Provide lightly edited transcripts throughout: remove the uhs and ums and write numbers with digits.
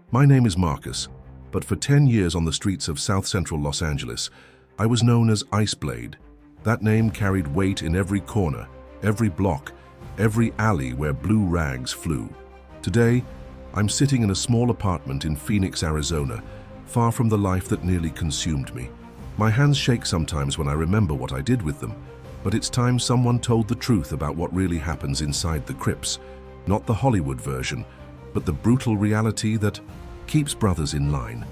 My name is Marcus, but for 10 years on the streets of South Central Los Angeles, I was known as Iceblade. That name carried weight in every corner, every block, every alley where blue rags flew. Today, I'm sitting in a small apartment in Phoenix, Arizona, far from the life that nearly consumed me. My hands shake sometimes when I remember what I did with them, but it's time someone told the truth about what really happens inside the Crips. Not the Hollywood version, but the brutal reality that keeps brothers in line.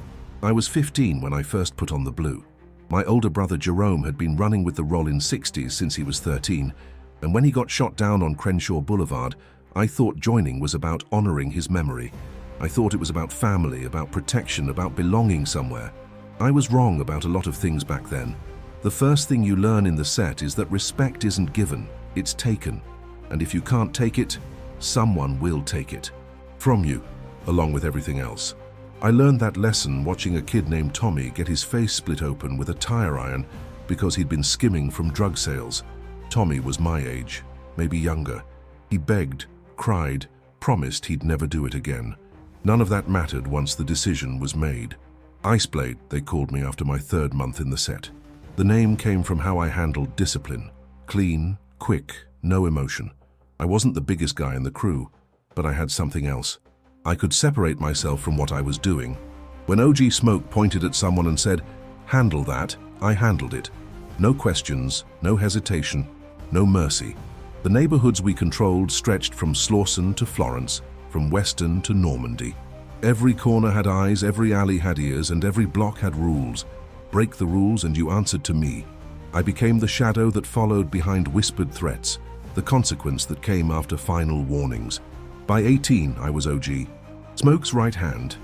I was 15 when I first put on the blue. My older brother Jerome had been running with the Rollin 60s since he was 13, and when he got shot down on Crenshaw Boulevard, I thought joining was about honoring his memory. I thought it was about family, about protection, about belonging somewhere. I was wrong about a lot of things back then. The first thing you learn in the set is that respect isn't given, it's taken. And if you can't take it, someone will take it from you, along with everything else. I learned that lesson watching a kid named Tommy get his face split open with a tire iron because he'd been skimming from drug sales. Tommy was my age, maybe younger. He begged, cried, promised he'd never do it again. None of that mattered once the decision was made. Iceblade, they called me after my 3rd month in the set. The name came from how I handled discipline. Clean, quick, no emotion. I wasn't the biggest guy in the crew, but I had something else. I could separate myself from what I was doing. When OG Smoke pointed at someone and said, "Handle that," I handled it. No questions, no hesitation, no mercy. The neighborhoods we controlled stretched from Slauson to Florence, from Weston to Normandy. Every corner had eyes, every alley had ears, and every block had rules. Break the rules and you answered to me. I became the shadow that followed behind whispered threats, the consequence that came after final warnings. By 18, I was OG, Smoke's right hand.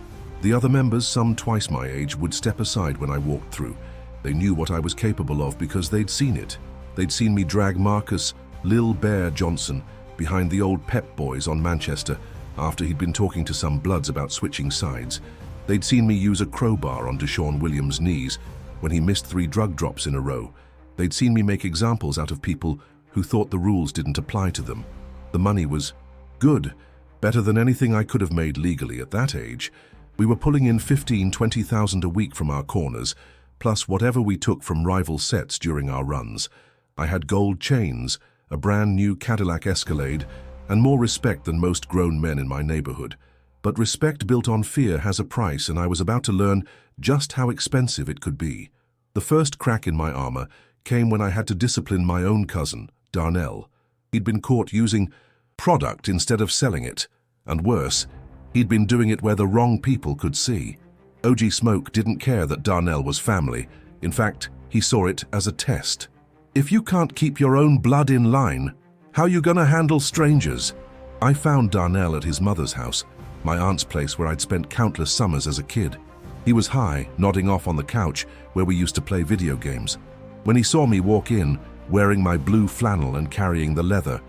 The other members, some twice my age, would step aside when I walked through. They knew what I was capable of because they'd seen it. They'd seen me drag Marcus Lil Bear Johnson behind the old Pep Boys on Manchester after he'd been talking to some bloods about switching sides. They'd seen me use a crowbar on Deshaun Williams' knees when he missed 3 drug drops in a row. They'd seen me make examples out of people who thought the rules didn't apply to them. The money was good, better than anything I could have made legally at that age. We were pulling in $15,000–20,000 a week from our corners, plus whatever we took from rival sets during our runs. I had gold chains, a brand new Cadillac Escalade, and more respect than most grown men in my neighborhood. But respect built on fear has a price, and I was about to learn just how expensive it could be. The first crack in my armor came when I had to discipline my own cousin, Darnell. He'd been caught using product instead of selling it, and worse, he'd been doing it where the wrong people could see. OG Smoke didn't care that Darnell was family. In fact, he saw it as a test. If you can't keep your own blood in line, how you gonna handle strangers? I found Darnell at his mother's house, my aunt's place where I'd spent countless summers as a kid. He was high, nodding off on the couch where we used to play video games. When he saw me walk in, wearing my blue flannel and carrying the leather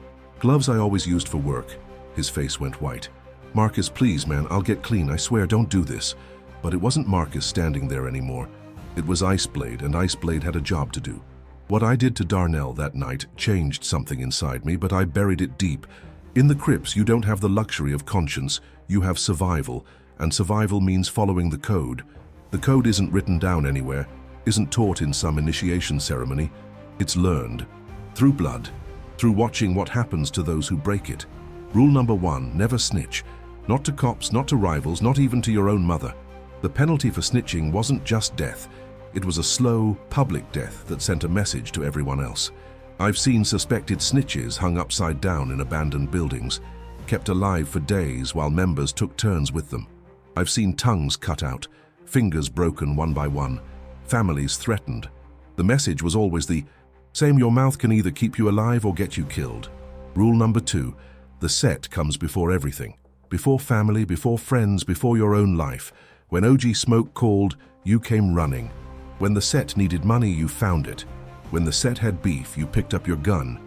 gloves I always used for work, his face went white. "Marcus, please, man, I'll get clean, I swear, don't do this." But it wasn't Marcus standing there anymore. It was Iceblade, and Iceblade had a job to do. What I did to Darnell that night changed something inside me, but I buried it deep. In the Crips, you don't have the luxury of conscience, you have survival, and survival means following the code. The code isn't written down anywhere, isn't taught in some initiation ceremony. It's learned. Through blood. Through watching what happens to those who break it. Rule number 1, never snitch. Not to cops, not to rivals, not even to your own mother. The penalty for snitching wasn't just death. It was a slow, public death that sent a message to everyone else. I've seen suspected snitches hung upside down in abandoned buildings, kept alive for days while members took turns with them. I've seen tongues cut out, fingers broken one by one, families threatened. The message was always the same: your mouth can either keep you alive or get you killed. Rule number 2, the set comes before everything. Before family, before friends, before your own life. When OG Smoke called, you came running. When the set needed money, you found it. When the set had beef, you picked up your gun.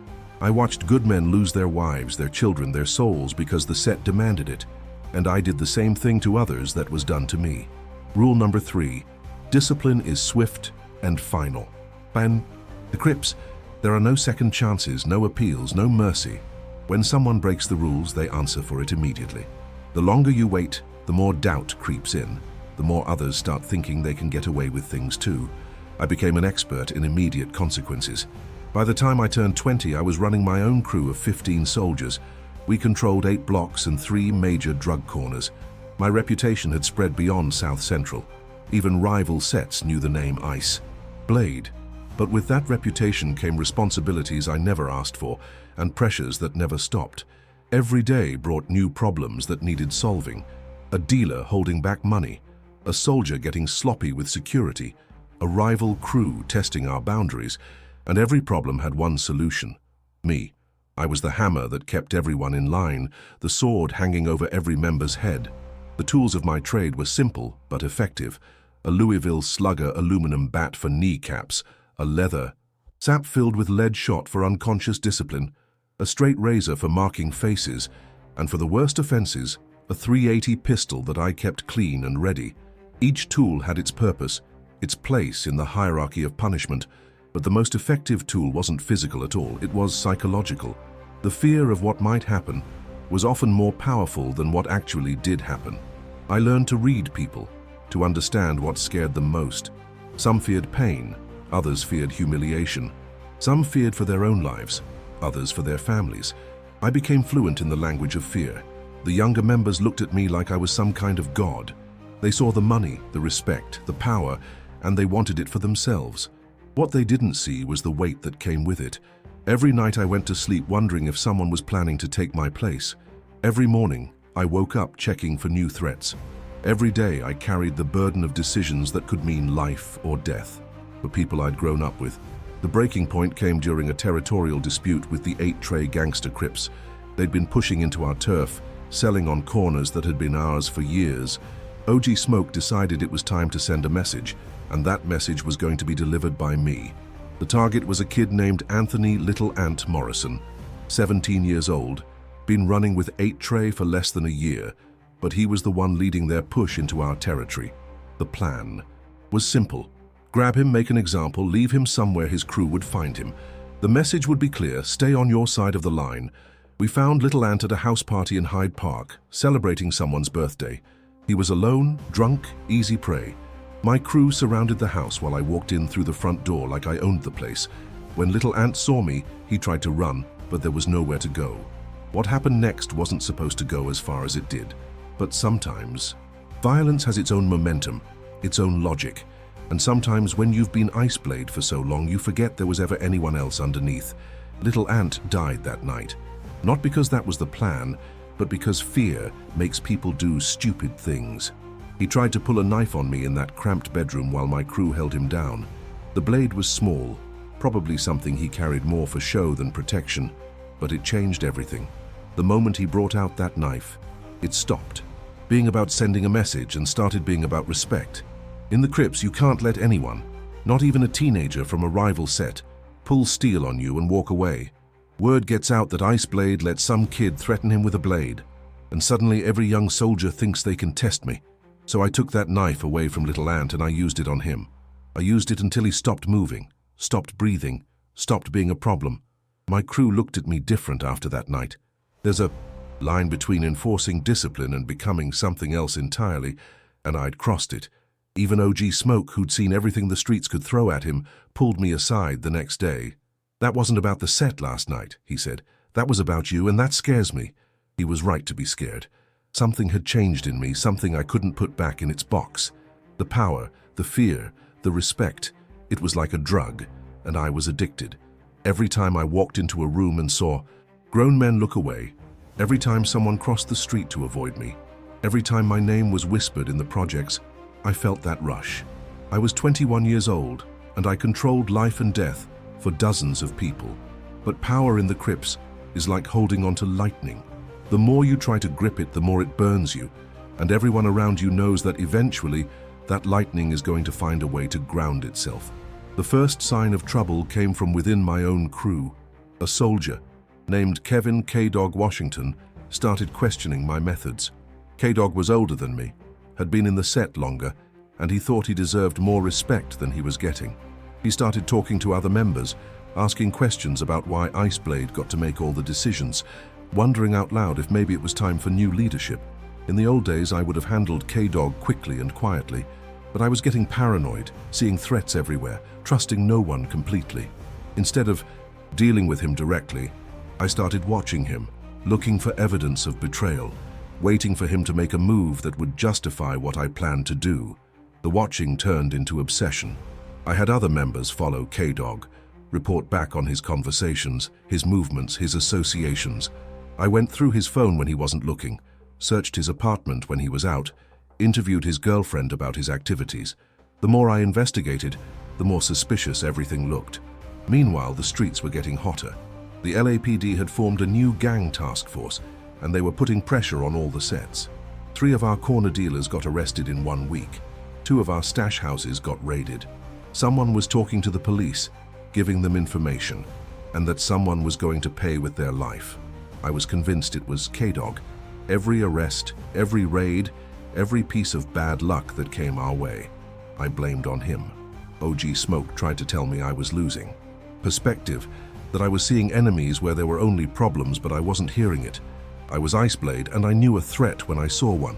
I watched good men lose their wives, their children, their souls because the set demanded it. And I did the same thing to others that was done to me. Rule number 3, discipline is swift and final. And the Crips, there are no second chances, no appeals, no mercy. When someone breaks the rules, they answer for it immediately. The longer you wait, the more doubt creeps in, the more others start thinking they can get away with things too. I became an expert in immediate consequences. By the time I turned 20, I was running my own crew of 15 soldiers. We controlled 8 blocks and 3 major drug corners. My reputation had spread beyond South Central. Even rival sets knew the name Ice Blade. But with that reputation came responsibilities I never asked for and pressures that never stopped. Every day brought new problems that needed solving. A dealer holding back money, a soldier getting sloppy with security, a rival crew testing our boundaries, and every problem had one solution: me. I was the hammer that kept everyone in line, the sword hanging over every member's head. The tools of my trade were simple but effective: a Louisville Slugger aluminum bat for kneecaps, a leather sap filled with lead shot for unconscious discipline, a straight razor for marking faces, and for the worst offenses, a .380 pistol that I kept clean and ready. Each tool had its purpose, its place in the hierarchy of punishment, but the most effective tool wasn't physical at all, it was psychological. The fear of what might happen was often more powerful than what actually did happen. I learned to read people, to understand what scared them most. Some feared pain, others feared humiliation. Some feared for their own lives, others for their families. I became fluent in the language of fear. The younger members looked at me like I was some kind of god. They saw the money, the respect, the power, and they wanted it for themselves. What they didn't see was the weight that came with it. Every night I went to sleep wondering if someone was planning to take my place. Every morning, I woke up checking for new threats. Every day I carried the burden of decisions that could mean life or death for people I'd grown up with. The breaking point came during a territorial dispute with the 8-tray gangster Crips. They'd been pushing into our turf, selling on corners that had been ours for years. OG Smoke decided it was time to send a message, and that message was going to be delivered by me. The target was a kid named Anthony Little Ant Morrison, 17 years old, been running with 8-tray for less than a year, but he was the one leading their push into our territory. The plan was simple: grab him, make an example, leave him somewhere his crew would find him. The message would be clear: stay on your side of the line. We found Little Ant at a house party in Hyde Park, celebrating someone's birthday. He was alone, drunk, easy prey. My crew surrounded the house while I walked in through the front door like I owned the place. When Little Ant saw me, he tried to run, but there was nowhere to go. What happened next wasn't supposed to go as far as it did. But sometimes, violence has its own momentum, its own logic. And sometimes when you've been Ice Blade for so long, you forget there was ever anyone else underneath. Little Ant died that night. Not because that was the plan, but because fear makes people do stupid things. He tried to pull a knife on me in that cramped bedroom while my crew held him down. The blade was small, probably something he carried more for show than protection, but it changed everything. The moment he brought out that knife, it stopped being about sending a message and started being about respect. In the Crips, you can't let anyone, not even a teenager from a rival set, pull steel on you and walk away. Word gets out that Ice Blade let some kid threaten him with a blade, and suddenly every young soldier thinks they can test me. So I took that knife away from Little Ant and I used it on him. I used it until he stopped moving, stopped breathing, stopped being a problem. My crew looked at me different after that night. There's a line between enforcing discipline and becoming something else entirely, and I'd crossed it. Even OG Smoke, who'd seen everything the streets could throw at him, pulled me aside the next day. "That wasn't about the set last night," he said. "That was about you, and that scares me." He was right to be scared. Something had changed in me, something I couldn't put back in its box. The power, the fear, the respect. It was like a drug, and I was addicted. Every time I walked into a room and saw grown men look away, every time someone crossed the street to avoid me, every time my name was whispered in the projects, I felt that rush. I was 21 years old, and I controlled life and death for dozens of people. But power in the Crips is like holding onto lightning. The more you try to grip it, the more it burns you, and everyone around you knows that eventually that lightning is going to find a way to ground itself. The first sign of trouble came from within my own crew. A soldier named Kevin K-Dog Washington started questioning my methods. K-Dog was older than me, had been in the set longer, and he thought he deserved more respect than he was getting. He started talking to other members, asking questions about why Ice Blade got to make all the decisions, wondering out loud if maybe it was time for new leadership. In the old days, I would have handled K-Dog quickly and quietly, but I was getting paranoid, seeing threats everywhere, trusting no one completely. Instead of dealing with him directly, I started watching him, looking for evidence of betrayal, waiting for him to make a move that would justify what I planned to do. The watching turned into obsession. I had other members follow K-Dog, report back on his conversations, his movements, his associations. I went through his phone when he wasn't looking, searched his apartment when he was out, interviewed his girlfriend about his activities. The more I investigated, the more suspicious everything looked. Meanwhile, the streets were getting hotter. The LAPD had formed a new gang task force, and they were putting pressure on all the sets. 3 of our corner dealers got arrested in 1 week. 2 of our stash houses got raided. Someone was talking to the police, giving them information, and that someone was going to pay with their life. I was convinced it was K-Dog. Every arrest, every raid, every piece of bad luck that came our way, I blamed on him. OG Smoke tried to tell me I was losing. Perspective, that I was seeing enemies where there were only problems, but I wasn't hearing it. I was Iceblade, and I knew a threat when I saw one.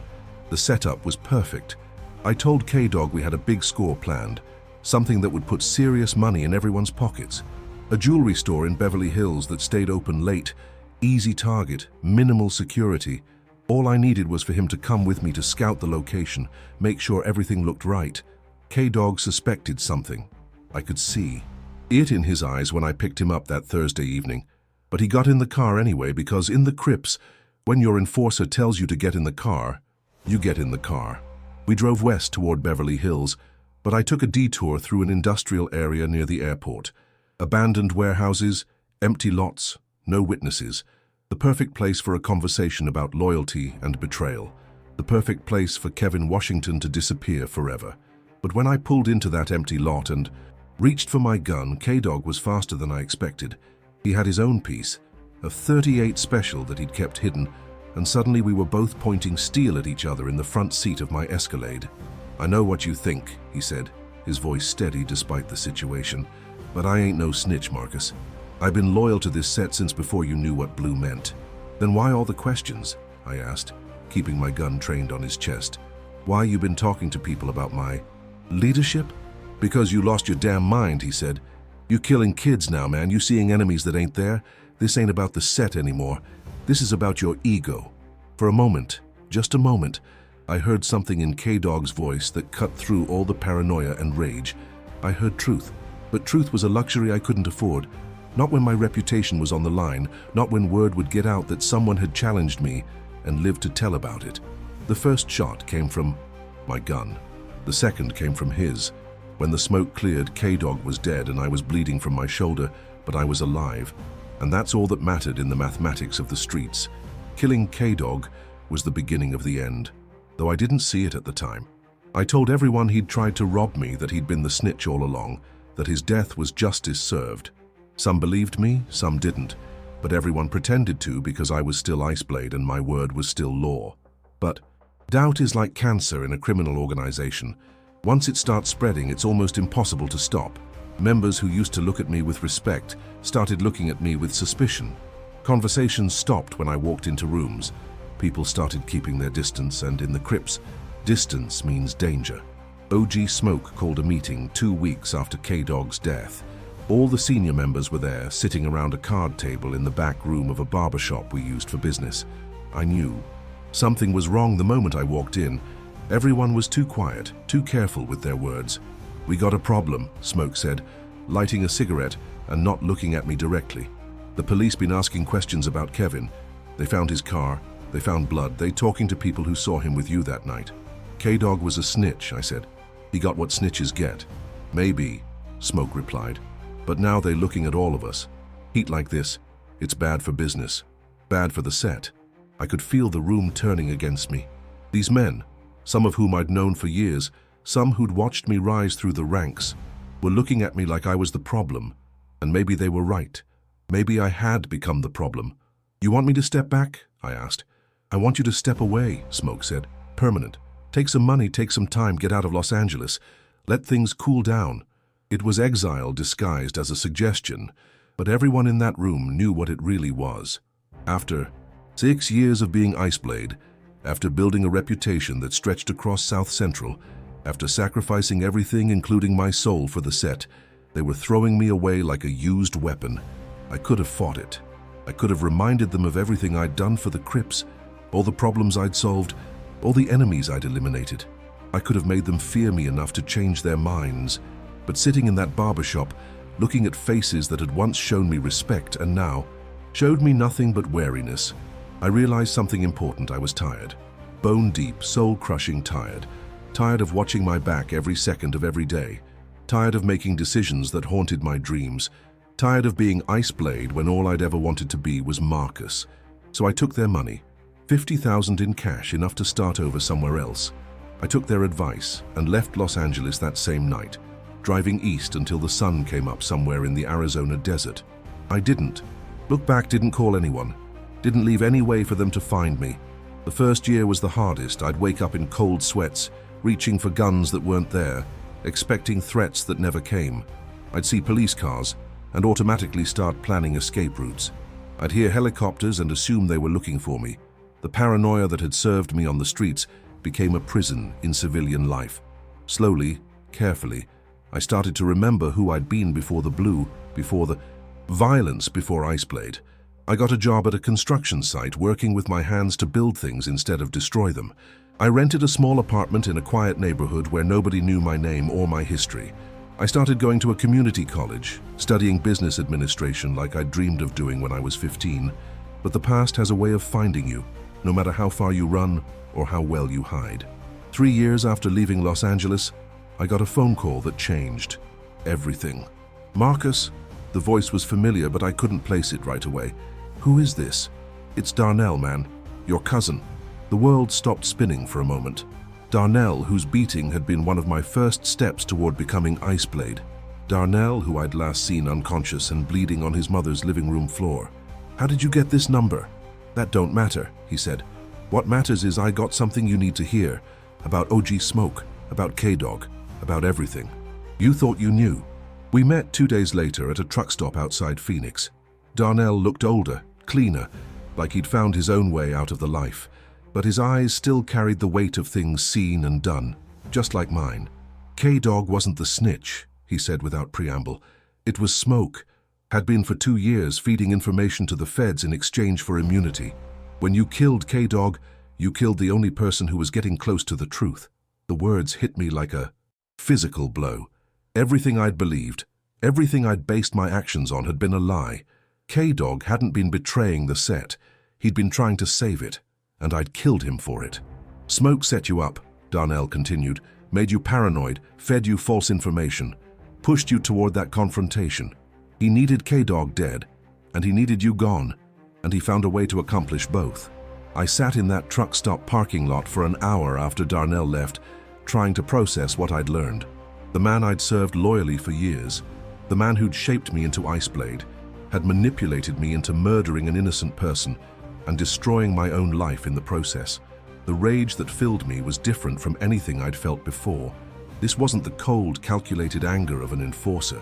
The setup was perfect. I told K-Dog we had a big score planned, something that would put serious money in everyone's pockets. A jewelry store in Beverly Hills that stayed open late, easy target, minimal security. All I needed was for him to come with me to scout the location, make sure everything looked right. K-Dog suspected something. I could see it in his eyes when I picked him up that Thursday evening. But he got in the car anyway, because in the Crips, when your enforcer tells you to get in the car, you get in the car. We drove west toward Beverly Hills, but I took a detour through an industrial area near the airport. Abandoned warehouses, empty lots, no witnesses. The perfect place for a conversation about loyalty and betrayal. The perfect place for Kevin Washington to disappear forever. But when I pulled into that empty lot and reached for my gun, K-Dog was faster than I expected. He had his own piece, a .38 special that he'd kept hidden, and suddenly we were both pointing steel at each other in the front seat of my Escalade. "I know what you think," he said, his voice steady despite the situation, "but I ain't no snitch, Marcus. I've been loyal to this set since before you knew what blue meant." "Then why all the questions?" I asked, keeping my gun trained on his chest. "Why you been talking to people about my leadership?" "Because you lost your damn mind," he said. "You killing kids now, man. You seeing enemies that ain't there. This ain't about the set anymore. This is about your ego." For a moment, just a moment, I heard something in K-Dog's voice that cut through all the paranoia and rage. I heard truth, but truth was a luxury I couldn't afford. Not when my reputation was on the line, not when word would get out that someone had challenged me and lived to tell about it. The first shot came from my gun. The second came from his. When the smoke cleared, K-Dog was dead and I was bleeding from my shoulder, but I was alive. And that's all that mattered in the mathematics of the streets. Killing K-Dog was the beginning of the end, though I didn't see it at the time. I told everyone he'd tried to rob me, that he'd been the snitch all along, that his death was justice served. Some believed me, some didn't, but everyone pretended to because I was still Iceblade and my word was still law. But doubt is like cancer in a criminal organization. Once it starts spreading, it's almost impossible to stop. Members who used to look at me with respect started looking at me with suspicion. Conversations stopped when I walked into rooms. People started keeping their distance, and in the Crips, distance means danger. OG Smoke called a meeting 2 weeks after K-Dog's death. All the senior members were there, sitting around a card table in the back room of a barbershop we used for business. I knew something was wrong the moment I walked in. Everyone was too quiet, too careful with their words. "We got a problem," Smoke said, lighting a cigarette and not looking at me directly. "The police been asking questions about Kevin. They found his car, they found blood, they talking to people who saw him with you that night." "K-Dog was a snitch," I said. "He got what snitches get." "Maybe," Smoke replied. "But now they're looking at all of us. Heat like this, it's bad for business, bad for the set." I could feel the room turning against me. These men, some of whom I'd known for years, some who'd watched me rise through the ranks, were looking at me like I was the problem. And maybe they were right. Maybe I had become the problem. "You want me to step back?" I asked. "I want you to step away," Smoke said. "Permanent. Take some money, take some time, get out of Los Angeles. Let things cool down." It was exile disguised as a suggestion, but everyone in that room knew what it really was. After 6 years of being Iceblade, After building a reputation that stretched across South Central, after sacrificing everything including my soul for the set, they were throwing me away like a used weapon. I could have fought it. I could have reminded them of everything I'd done for the Crips, all the problems I'd solved, all the enemies I'd eliminated. I could have made them fear me enough to change their minds. But sitting in that barbershop, looking at faces that had once shown me respect and now showed me nothing but wariness, I realized something important. I was tired. Bone deep, soul-crushing tired. Tired of watching my back every second of every day. Tired of making decisions that haunted my dreams. Tired of being Iceblade when all I'd ever wanted to be was Marcus. So I took their money, $50,000 in cash, enough to start over somewhere else. I took their advice and left Los Angeles that same night, driving east until the sun came up somewhere in the Arizona desert. I didn't look back, didn't call anyone, didn't leave any way for them to find me. The first year was the hardest. I'd wake up in cold sweats, reaching for guns that weren't there, expecting threats that never came. I'd see police cars and automatically start planning escape routes. I'd hear helicopters and assume they were looking for me. The paranoia that had served me on the streets became a prison in civilian life. Slowly, carefully, I started to remember who I'd been before the blue, before the violence, before Iceblade. I got a job at a construction site, working with my hands to build things instead of destroy them. I rented a small apartment in a quiet neighborhood where nobody knew my name or my history. I started going to a community college, studying business administration like I'd dreamed of doing when I was 15. But the past has a way of finding you, no matter how far you run or how well you hide. 3 years after leaving Los Angeles, I got a phone call that changed everything. Marcus? The voice was familiar, but I couldn't place it right away. Who is this? It's Darnell, man. Your cousin. The world stopped spinning for a moment. Darnell, whose beating had been one of my first steps toward becoming Iceblade. Darnell, who I'd last seen unconscious and bleeding on his mother's living room floor. How did you get this number? That don't matter, he said. What matters is I got something you need to hear. About OG Smoke, about K-Dog, about everything. You thought you knew. We met 2 days later at a truck stop outside Phoenix. Darnell looked older, cleaner, like he'd found his own way out of the life. But his eyes still carried the weight of things seen and done, just like mine. K-Dog wasn't the snitch, he said without preamble. It was Smoke. Had been for 2 years, feeding information to the feds in exchange for immunity. When you killed K-Dog, you killed the only person who was getting close to the truth. The words hit me like a physical blow. Everything I'd believed, everything I'd based my actions on had been a lie. K-Dog hadn't been betraying the set. He'd been trying to save it, and I'd killed him for it. Smoke set you up, Darnell continued, made you paranoid, fed you false information, pushed you toward that confrontation. He needed K-Dog dead, and he needed you gone, and he found a way to accomplish both. I sat in that truck stop parking lot for an hour after Darnell left, trying to process what I'd learned. The man I'd served loyally for years, the man who'd shaped me into Iceblade, had manipulated me into murdering an innocent person and destroying my own life in the process. The rage that filled me was different from anything I'd felt before. This wasn't the cold, calculated anger of an enforcer.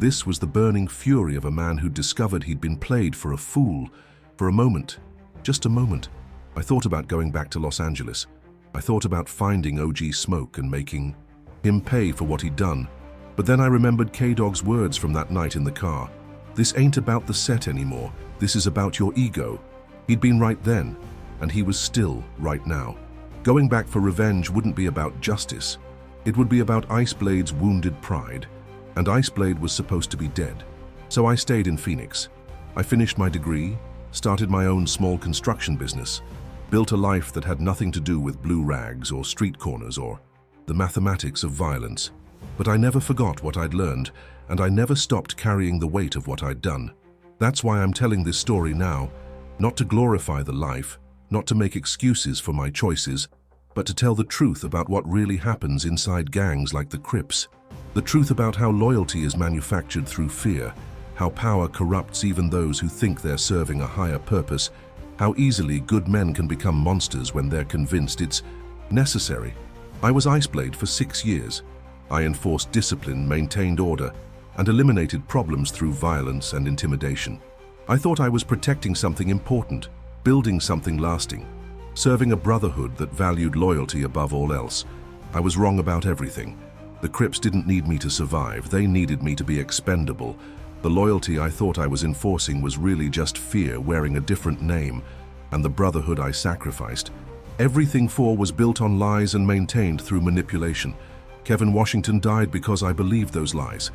This was the burning fury of a man who'd discovered he'd been played for a fool. For a moment, just a moment, I thought about going back to Los Angeles. I thought about finding OG Smoke and making him pay for what he'd done. But then I remembered K-Dog's words from that night in the car. This ain't about the set anymore. This is about your ego. He'd been right then, and he was still right now. Going back for revenge wouldn't be about justice. It would be about Iceblade's wounded pride. And Iceblade was supposed to be dead. So I stayed in Phoenix. I finished my degree, started my own small construction business, built a life that had nothing to do with blue rags or street corners or the mathematics of violence. But I never forgot what I'd learned, and I never stopped carrying the weight of what I'd done. That's why I'm telling this story now, not to glorify the life, not to make excuses for my choices, but to tell the truth about what really happens inside gangs like the Crips. The truth about how loyalty is manufactured through fear, how power corrupts even those who think they're serving a higher purpose, how easily good men can become monsters when they're convinced it's necessary. I was Iceblade for 6 years. I enforced discipline, maintained order, and eliminated problems through violence and intimidation. I thought I was protecting something important, building something lasting. serving a brotherhood that valued loyalty above all else. I was wrong about everything. The Crips didn't need me to survive, they needed me to be expendable. The loyalty I thought I was enforcing was really just fear wearing a different name, and the brotherhood I sacrificed. Everything for was built on lies and maintained through manipulation. Kevin Washington died because I believed those lies.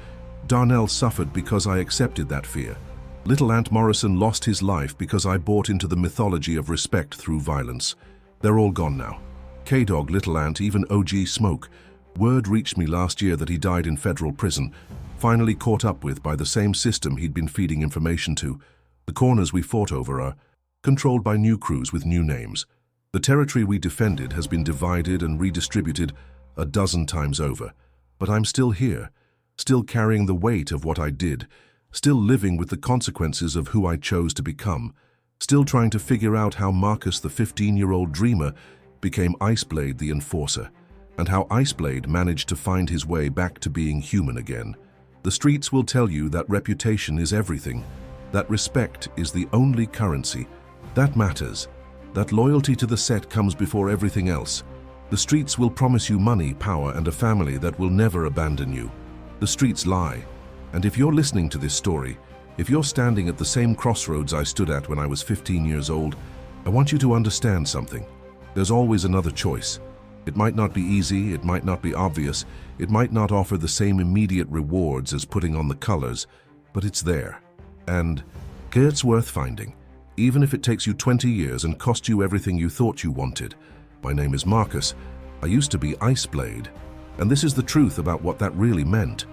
Darnell suffered because I accepted that fear. Little Ant Morrison lost his life because I bought into the mythology of respect through violence. They're all gone now. K-Dog, Little Ant, even OG Smoke. Word reached me last year that he died in federal prison, finally caught up with by the same system he'd been feeding information to. The corners we fought over are controlled by new crews with new names. The territory we defended has been divided and redistributed a dozen times over. But I'm still here, still carrying the weight of what I did, still living with the consequences of who I chose to become, still trying to figure out how Marcus, the 15-year-old dreamer, became Iceblade the Enforcer, and how Iceblade managed to find his way back to being human again. The streets will tell you that reputation is everything, that respect is the only currency. That matters, that loyalty to the set comes before everything else. The streets will promise you money, power, and a family that will never abandon you. The streets lie. And if you're listening to this story, if you're standing at the same crossroads I stood at when I was 15 years old, I want you to understand something. There's always another choice. It might not be easy, it might not be obvious, it might not offer the same immediate rewards as putting on the colors, but it's there. And it's worth finding, even if it takes you 20 years and costs you everything you thought you wanted. My name is Marcus. I used to be Iceblade, and this is the truth about what that really meant.